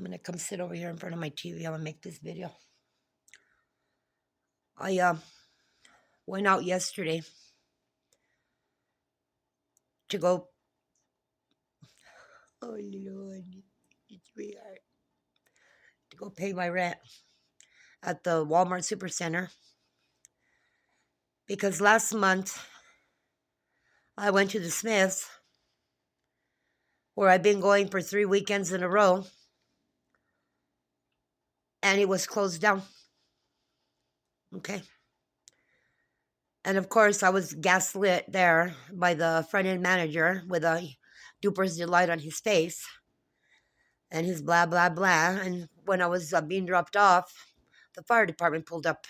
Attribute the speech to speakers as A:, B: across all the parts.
A: I'm going to come sit over here in front of my TV. I'm going to make this video. I went out yesterday to go. Oh, Lord. It's really hard. To go pay my rent at the Walmart Supercenter. Because last month, I went to the Smiths, where I've been going for 3 weekends in a row, and it was closed down. Okay. And of course, I was gaslit there by the front end manager with a duper's delight on his face and his blah, blah, blah. And when I was being dropped off, the fire department pulled up.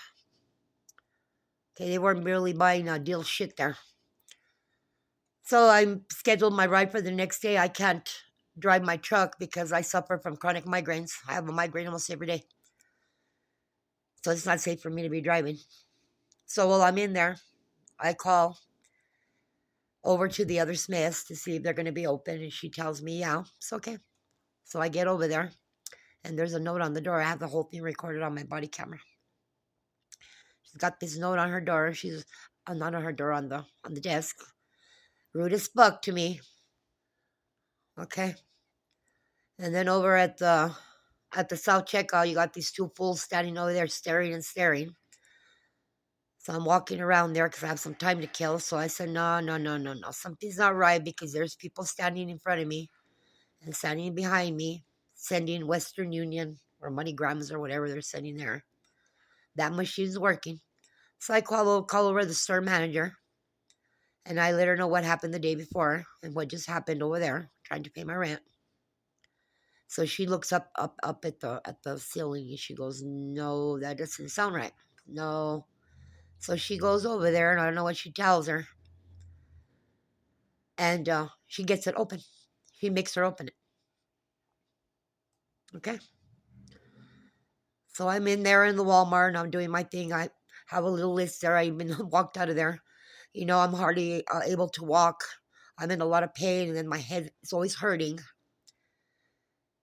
A: Okay, they weren't really buying deal shit there. So I scheduled my ride for the next day. I can't drive my truck because I suffer from chronic migraines. I have a migraine almost every day. So it's not safe for me to be driving. So while I'm in there, I call over to the other Smiths to see if they're going to be open. And she tells me, yeah, it's okay. So I get over there, and there's a note on the door. I have the whole thing recorded on my body camera. She's got this note on her door. She's not on her door, on the desk. Rude as fuck to me. Okay. And then over at the self checkout, you got these two fools standing over there staring and staring. So I'm walking around there because I have some time to kill. So I said, no. Something's not right, because there's people standing in front of me and standing behind me, sending Western Union or MoneyGrams or whatever they're sending there. That machine's working. So I call over the store manager, and I let her know what happened the day before and what just happened over there, trying to pay my rent. So she looks up at the ceiling, and she goes, no, that doesn't sound right. No. So she goes over there, and I don't know what she tells her. And she gets it open. She makes her open it. Okay. So I'm in there in the Walmart, and I'm doing my thing. I have a little list there. I even walked out of there. You know, I'm hardly able to walk. I'm in a lot of pain, and then my head is always hurting.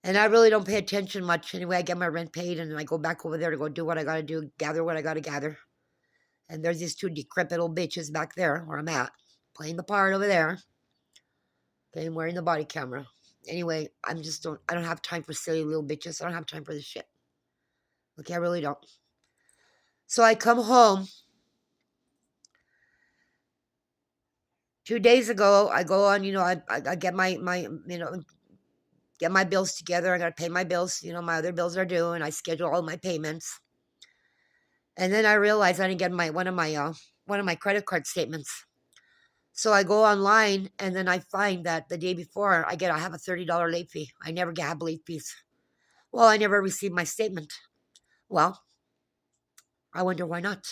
A: And I really don't pay attention much. Anyway, I get my rent paid, and I go back over there to go do what I got to do, gather what I got to gather. And there's these two decrepit old bitches back there where I'm at, playing the part over there. Okay, I'm wearing the body camera. Anyway, I don't have time for silly little bitches. I don't have time for this shit. Okay, I really don't. So I come home. 2 days ago, I go on, I get my get my bills together. I got to pay my bills. My other bills are due, and I schedule all my payments. And then I realized I didn't get one of my credit card statements. So I go online, and then I find that the day before I have a $30 late fee. I never have late fees. Well, I never received my statement. Well, I wonder why not.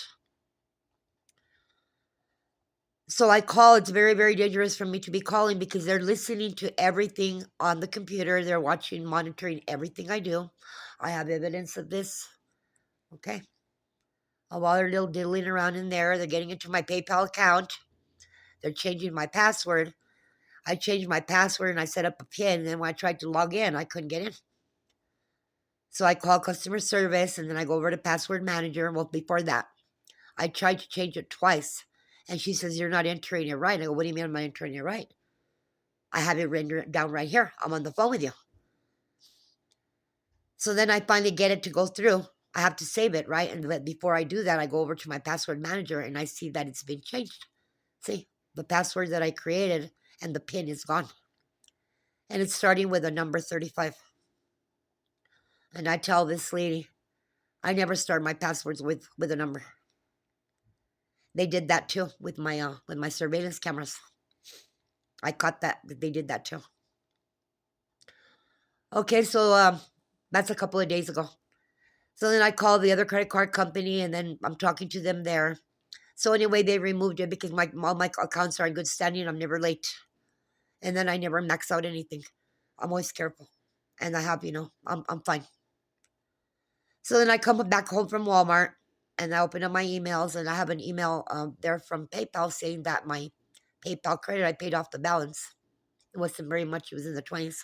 A: So I call. It's very, very dangerous for me to be calling, because they're listening to everything on the computer. They're watching, monitoring everything I do. I have evidence of this. Okay. While they're little diddling around in there, they're getting into my PayPal account. They're changing my password. I changed my password, and I set up a PIN. And then when I tried to log in, I couldn't get in. So I call customer service, and then I go over to password manager. Well, before that, I tried to change it twice. And she says, you're not entering it right. I go, what do you mean I'm not entering it right? I have it written down right here. I'm on the phone with you. So then I finally get it to go through. I have to save it, right? And before I do that, I go over to my password manager, and I see that it's been changed. See, the password that I created and the PIN is gone. And it's starting with a number 35. And I tell this lady, I never start my passwords with a number. They did that too with my surveillance cameras. I caught that they did that too. Okay, so that's a couple of days ago. So then I called the other credit card company, and then I'm talking to them there. So anyway, they removed it because all my accounts are in good standing. I'm never late. And then I never max out anything. I'm always careful. And I have, I'm fine. So then I come back home from Walmart, and I open up my emails, and I have an email there from PayPal saying that my PayPal credit, I paid off the balance. It wasn't very much. It was in the 20s.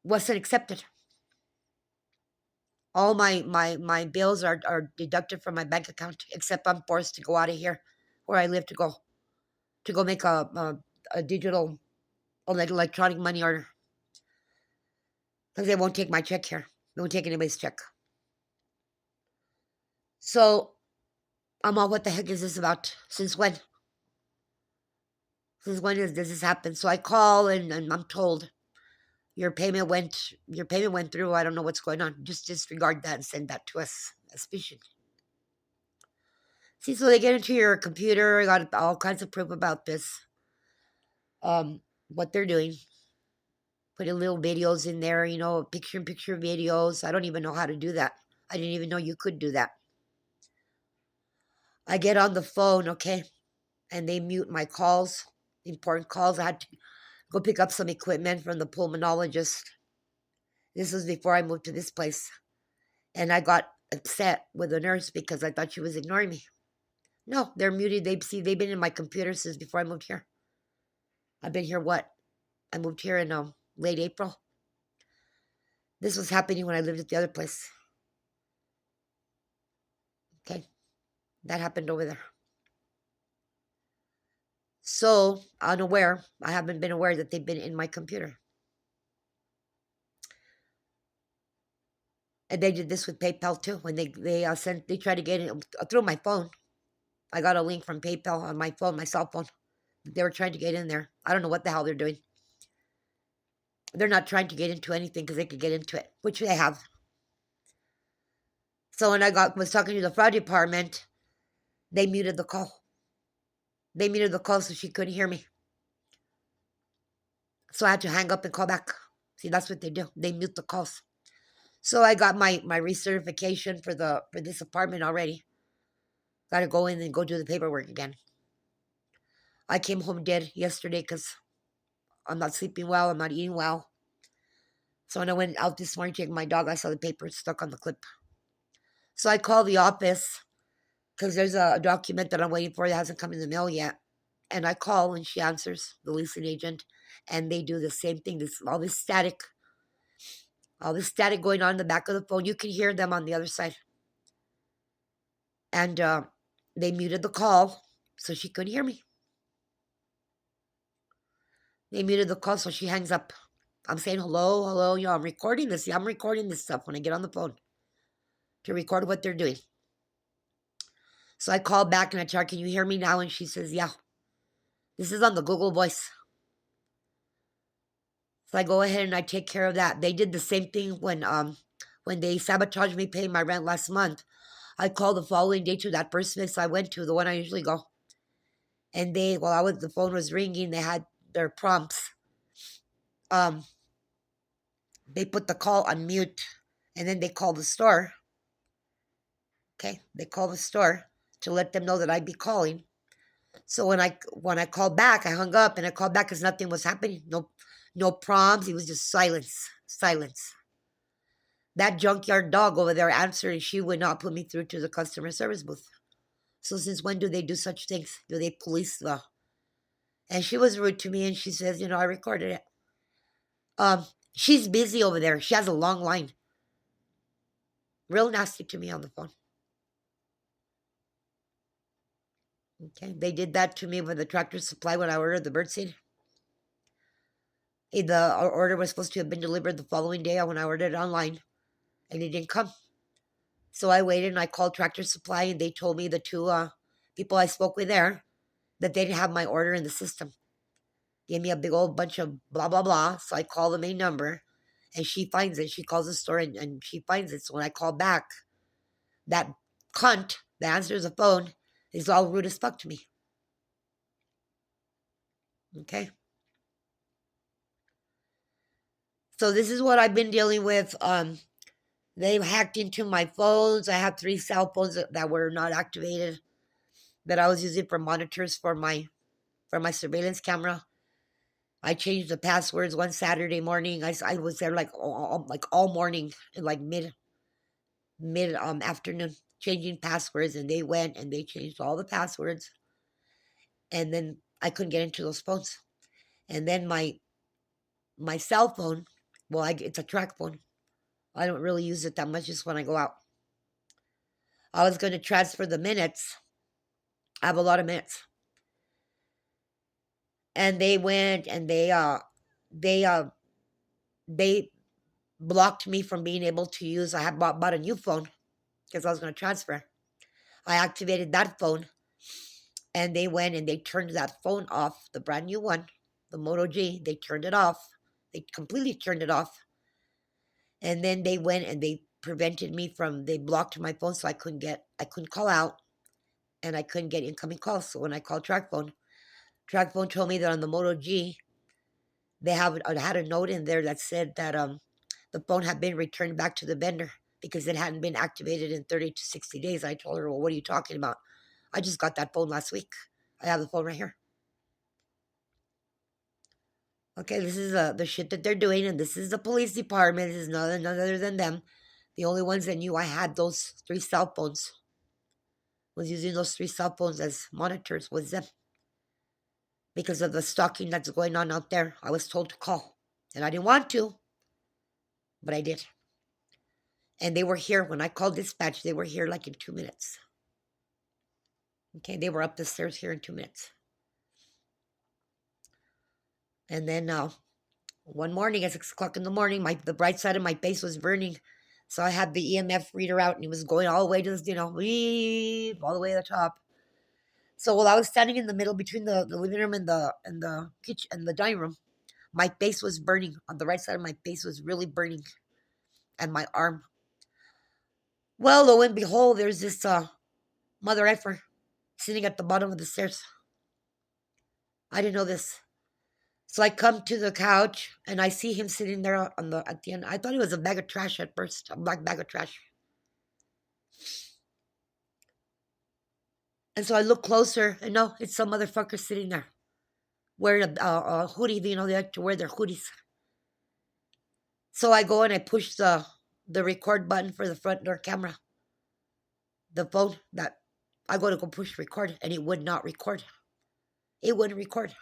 A: wasn't accepted. All my bills are deducted from my bank account, except I'm forced to go out of here where I live to go make a digital or like electronic money order because they won't take my check here. They won't take anybody's check. So I'm all, what the heck is this about? Since when? Since when does this happen? So I call and I'm told your payment went through. I don't know what's going on. Just disregard that and send that to us as phishing. See, so they get into your computer, got all kinds of proof about this. What they're doing. Putting little videos in there, picture-in-picture videos. I don't even know how to do that. I didn't even know you could do that. I get on the phone, okay, and they mute my calls, important calls. I had to go pick up some equipment from the pulmonologist. This was before I moved to this place. And I got upset with the nurse because I thought she was ignoring me. No, they're muted. They've been in my computer since before I moved here. I've been here what? I moved here in late April. This was happening when I lived at the other place. Okay, that happened over there. So unaware, I haven't been aware that they've been in my computer. And they did this with PayPal too. When they tried to get it through my phone. I got a link from PayPal on my phone, my cell phone. They were trying to get in there. I don't know what the hell they're doing. They're not trying to get into anything because they could get into it, which they have. So when I was talking to the fraud department, they muted the call. They muted the call so she couldn't hear me. So I had to hang up and call back. See, that's what they do. They mute the calls. So I got my recertification for this apartment already. Got to go in and go do the paperwork again. I came home dead yesterday because I'm not sleeping well. I'm not eating well. So when I went out this morning to take my dog, I saw the paper stuck on the clip. So I called the office because there's a document that I'm waiting for that hasn't come in the mail yet. And I call and she answers, the leasing agent, and they do the same thing. All this static going on in the back of the phone. You can hear them on the other side. And they muted the call so she couldn't hear me. They muted the call so she hangs up. I'm saying hello, I'm recording this. Yeah, I'm recording this stuff when I get on the phone to record what they're doing. So I call back and I tell her, can you hear me now? And she says, yeah. This is on the Google Voice. So I go ahead and I take care of that. They did the same thing when they sabotaged me paying my rent last month. I called the following day to that first place I went to, the one I usually go. And the phone was ringing, they had their prompts. They put the call on mute, and then they called the store. Okay, they called the store to let them know that I'd be calling. So when I called back, I hung up and I called back because nothing was happening. No prompts. It was just silence. That junkyard dog over there answered, and she would not put me through to the customer service booth. So since when do they do such things? Do they police the? And she was rude to me, and she says, I recorded it. She's busy over there. She has a long line. Real nasty to me on the phone. Okay, they did that to me with the Tractor Supply when I ordered the birdseed. The order was supposed to have been delivered the following day when I ordered it online, and it didn't come. So I waited and I called Tractor Supply, and they told me, the two people I spoke with there, that they didn't have my order in the system. Gave me a big old bunch of blah, blah, blah. So I call the main number, and she finds it. She calls the store, and she finds it. So when I call back, that cunt that answers the phone is all rude as fuck to me. Okay? So this is what I've been dealing with. They hacked into my phones. I have 3 cell phones that were not activated, that I was using for monitors for my surveillance camera. I changed the passwords one Saturday morning. I was there like all morning and like mid afternoon changing passwords, and they went and they changed all the passwords, and then I couldn't get into those phones. And then my cell phone Well, it's a track phone. I don't really use it that much, just when I go out. I was going to transfer the minutes. I have a lot of minutes. And they went and they they blocked me from being able to use. I had bought a new phone because I was going to transfer. I activated that phone, and they went and they turned that phone off, the brand new one, the Moto G. They turned it off. They completely turned it off. And then they went and they prevented me from. They blocked my phone, so I couldn't call out, and I couldn't get incoming calls. So when I called track phone told me that on the Moto G, they had a note in there that said that the phone had been returned back to the vendor because it hadn't been activated in 30 to 60 days. I told her, well, what are you talking about? I just got that phone last week. I have the phone right here. Okay, this is the shit that they're doing, and this is the police department. This is none other than them. The only ones that knew I had those 3 cell phones, was using those 3 cell phones as monitors, was them. Because of the stalking that's going on out there, I was told to call. And I didn't want to, but I did. And they were here. When I called dispatch, they were here like in 2 minutes. Okay, they were up the stairs here in 2 minutes. And then one morning at 6 o'clock in the morning, the bright side of my face was burning. So I had the EMF reader out, and it was going all the way to this, all the way to the top. So while I was standing in the middle between the living room and the kitchen and the dining room, my face was burning. On the right side of my face was really burning, and my arm. Well, lo and behold, there's this mother effer sitting at the bottom of the stairs. I didn't know this. So I come to the couch and I see him sitting there at the end. I thought it was a bag of trash at first, a black bag of trash. And so I look closer, and no, it's some motherfucker sitting there wearing a hoodie. They like to wear their hoodies. So I go and I push the record button for the front door camera. The phone that I go to push record, and it would not record. It wouldn't record.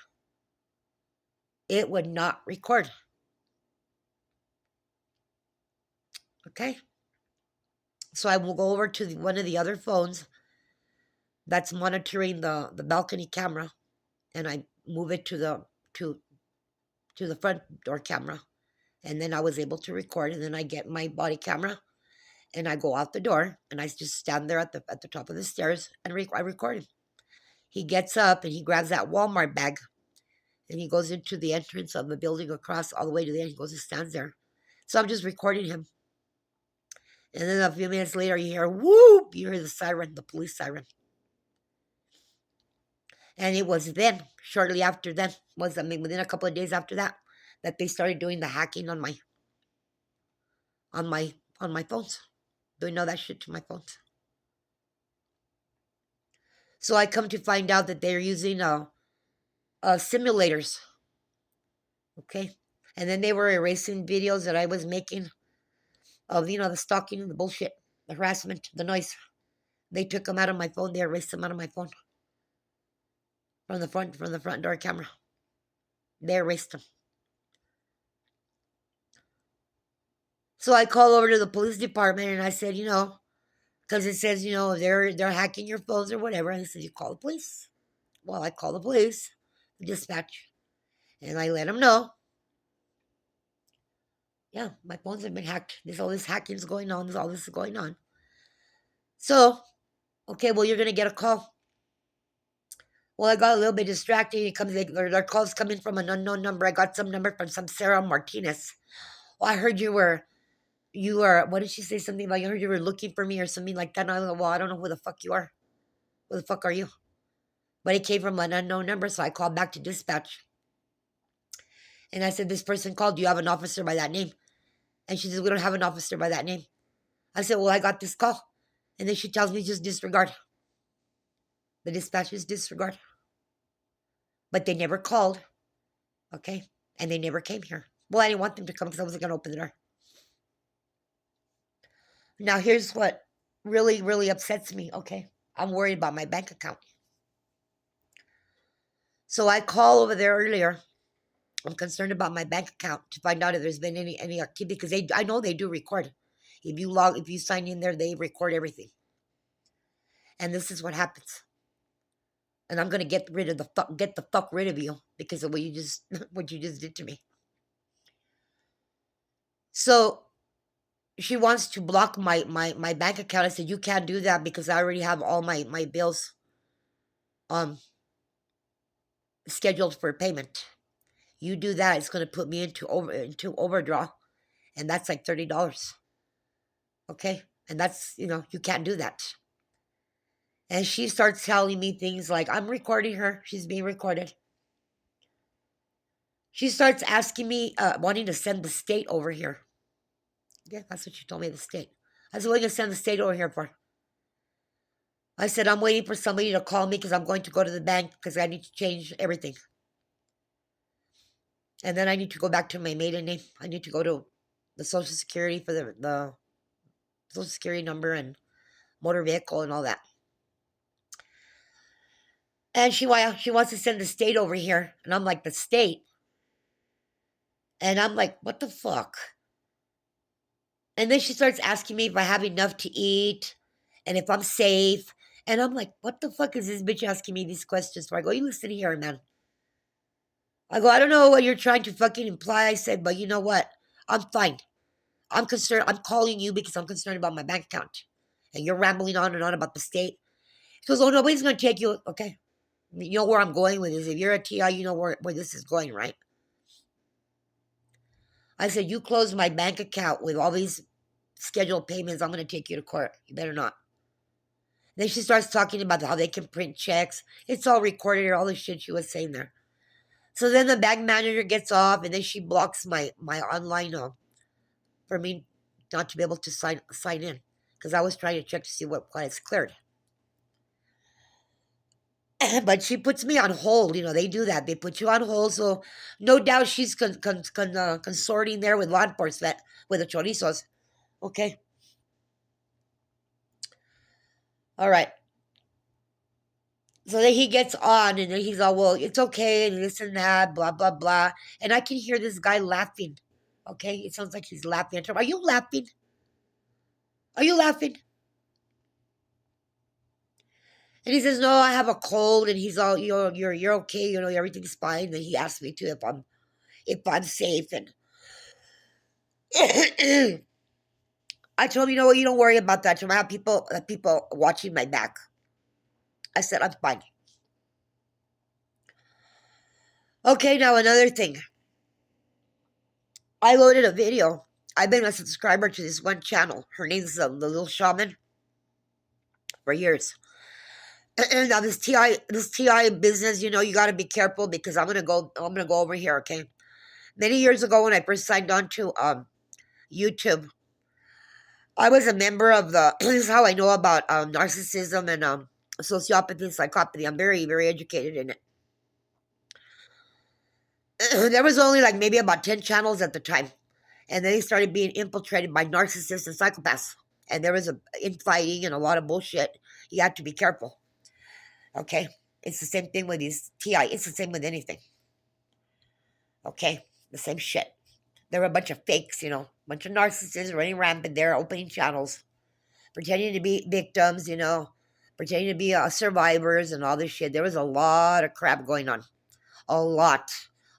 A: It would not record. Okay? So I will go over to one of the other phones that's monitoring the balcony camera, and I move it to the front door camera, and then I was able to record. And then I get my body camera, and I go out the door, and I just stand there at the top of the stairs, and I record him. He gets up and he grabs that Walmart bag, and he goes into the entrance of the building across all the way to the end. He goes and stands there. So I'm just recording him. And then a few minutes later, you hear whoop, you hear the siren, the police siren. And it was then, shortly after then, within a couple of days after that they started doing the hacking on my phones, doing all that shit to my phones. So I come to find out that they're using simulators. Okay, and then they were erasing videos that I was making of the stalking and the bullshit, the harassment, the noise. They took them out of my phone. They erased them out of my phone from the front door camera. They erased them. So I call over to the police department and I said, because it says, they're hacking your phones or whatever. And they said, you call the police. Well, I call the police, the dispatch, and I let them know. Yeah, my phones have been hacked. There's all this hacking's going on. There's all this is going on. So, okay, well, you're going to get a call. Well, I got a little bit distracted. Their calls come in from an unknown number. I got some number from some Sarah Martinez. Well, I heard you were, what did she say? Something about, I heard you were looking for me or something like that. And I was like, well, I don't know who the fuck you are. Who the fuck are you? But it came from an unknown number, so I called back to dispatch. And I said, this person called. Do you have an officer by that name? And she says, we don't have an officer by that name. I said, well, I got this call. And then she tells me just disregard. The dispatchers disregard. But they never called. Okay? And they never came here. Well, I didn't want them to come because I wasn't going to open the door. Now, here's what really, really upsets me. Okay? I'm worried about my bank account. So I call over there earlier. I'm concerned about my bank account to find out if there's been any activity because I know they do record. If you sign in there, they record everything. And this is what happens. And I'm gonna get the fuck rid of you because of what you just what you just did to me. So she wants to block my bank account. I said, you can't do that because I already have all my bills um scheduled for payment. You do that, it's gonna put me into overdraw, and that's like $30. Okay? And that's you can't do that. And she starts telling me things like, I'm recording her, she's being recorded. She starts asking me, wanting to send the state over here. Yeah, that's what she told me, the state. I said, what are you going to send the state over here for? I said, I'm waiting for somebody to call me because I'm going to go to the bank because I need to change everything. And then I need to go back to my maiden name. I need to go to the Social Security for the Social Security number and motor vehicle and all that. And she wants to send the state over here. And I'm like, the state? And I'm like, what the fuck? And then she starts asking me if I have enough to eat and if I'm safe. And I'm like, what the fuck is this bitch asking me these questions for? I go, you listen here, man. I go, I don't know what you're trying to fucking imply. I said, but you know what? I'm fine. I'm concerned. I'm calling you because I'm concerned about my bank account. And you're rambling on and on about the state. She goes, oh, nobody's going to take you. Okay. You know where I'm going with this. If you're a TI, you know where this is going, right? I said, you close my bank account with all these scheduled payments, I'm going to take you to court. You better not. Then she starts talking about how they can print checks. It's all recorded, all the shit she was saying there. So then the bank manager gets off, and then she blocks my online for me not to be able to sign in because I was trying to check to see what is cleared. But she puts me on hold. They do that. They put you on hold. So no doubt she's consorting there with law enforcement, with the chorizos. Okay. All right. So then he gets on and then he's all, well, it's okay, and this and that, blah, blah, blah. And I can hear this guy laughing. Okay? It sounds like he's laughing. I tell him, are you laughing? Are you laughing? And he says, no, I have a cold. And he's all, you're okay, everything's fine. And he asked me to if I'm safe. And I told him, you know what, you don't worry about that. I have people watching my back. I said, I'm fine. Okay, now another thing. I loaded a video. I've been a subscriber to this one channel. Her name's the Little Shaman for years. And now this TI business, you got to be careful because I'm gonna go over here. Okay, many years ago when I first signed on to YouTube, I was a member of the. This is how I know about narcissism and sociopathy and psychopathy. I'm very, very educated in it. There was only like maybe about 10 channels at the time. And then they started being infiltrated by narcissists and psychopaths. And there was infighting and a lot of bullshit. You have to be careful. Okay? It's the same thing with these TI. It's the same with anything. Okay? The same shit. There were a bunch of fakes, a bunch of narcissists running rampant there, opening channels, pretending to be victims, pretending to be survivors and all this shit. There was a lot of crap going on. A lot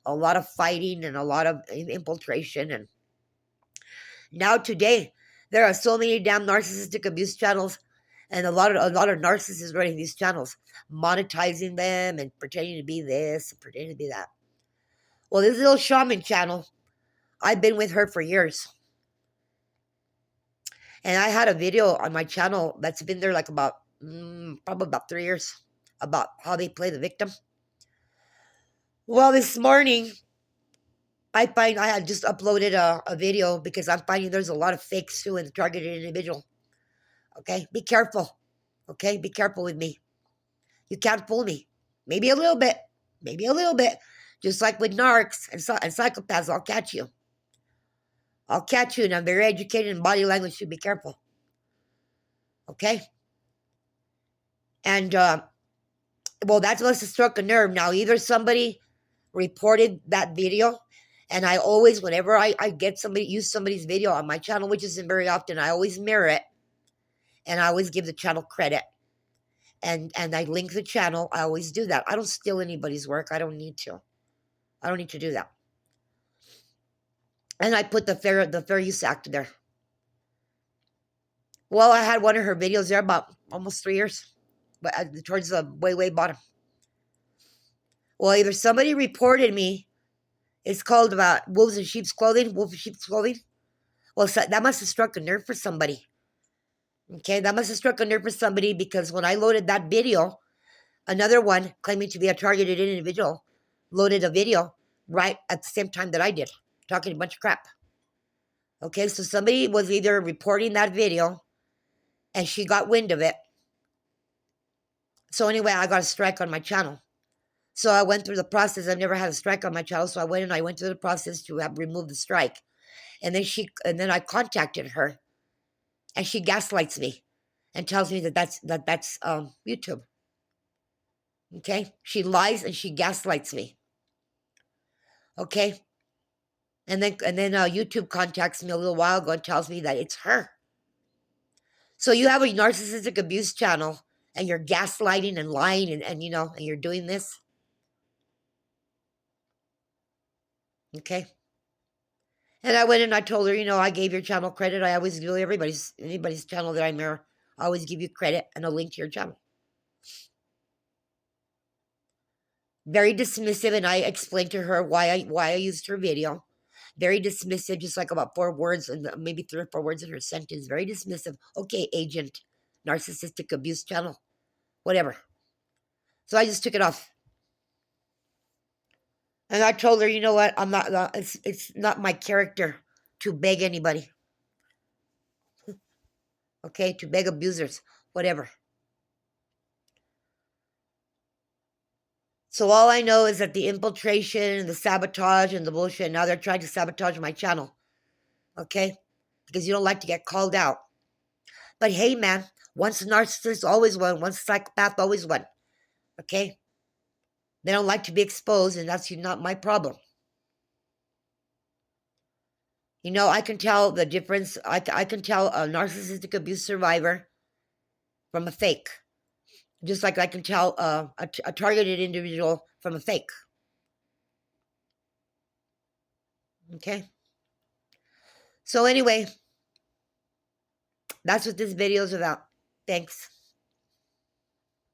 A: of fighting and a lot of infiltration. And now today, there are so many damn narcissistic abuse channels and a lot of narcissists running these channels, monetizing them and pretending to be this and pretending to be that. Well, this Little Shaman channel, I've been with her for years. And I had a video on my channel that's been there like about, probably about 3 years, about how they play the victim. Well, this morning, I had just uploaded a video because I'm finding there's a lot of fakes too in the targeted individual. Okay, be careful. Okay, be careful with me. You can't fool me. Maybe a little bit. Just like with narcs and psychopaths, I'll catch you. And I'm very educated in body language, so be careful. Okay? And, well, that's must have struck a nerve. Now, either somebody reported that video. And I always, whenever I get somebody, use somebody's video on my channel, which isn't very often, I always mirror it. And I always give the channel credit. And I link the channel. I always do that. I don't steal anybody's work. I don't need to. I don't need to do that. And I put the Fair Use Act there. Well, I had one of her videos there about almost 3 years, but towards the way bottom. Well, either somebody reported me. It's called about wolves in sheep's clothing. Wolf in sheep's clothing. Well, so that must have struck a nerve for somebody. Okay, that must have struck a nerve for somebody, because when I loaded that video, another one claiming to be a targeted individual loaded a video right at the same time that I did, talking a bunch of crap. Okay, so somebody was either reporting that video and she got wind of it. So anyway, I got a strike on my channel. So I went through the process. I've never had a strike on my channel, so I went through the process to have removed the strike. And then I contacted her, and she gaslights me and tells me that that's YouTube. Okay, she lies and she gaslights me. Okay, and then YouTube contacts me a little while ago and tells me that it's her. So you have a narcissistic abuse channel, and you're gaslighting and lying, and you're doing this. Okay. And I went and I told her, I gave your channel credit. I always do anybody's channel that I mirror. I always give you credit and a link to your channel. Very dismissive, and I explained to her why I used her video. Very dismissive, just like about 4 words, and maybe 3 or 4 words in her sentence. Very dismissive. Okay, agent, narcissistic abuse channel, whatever. So I just took it off. And I told her, you know what? I'm not. It's not my character to beg anybody. Okay, to beg abusers, whatever. So all I know is that the infiltration and the sabotage and the bullshit, now they're trying to sabotage my channel. Okay? Because you don't like to get called out. But hey, man, once a narcissist, always one. Once a psychopath, always one. Okay? They don't like to be exposed, and that's not my problem. I can tell the difference. I can tell a narcissistic abuse survivor from a fake. Just like I can tell a targeted individual from a fake. Okay? So anyway, that's what this video is about. Thanks.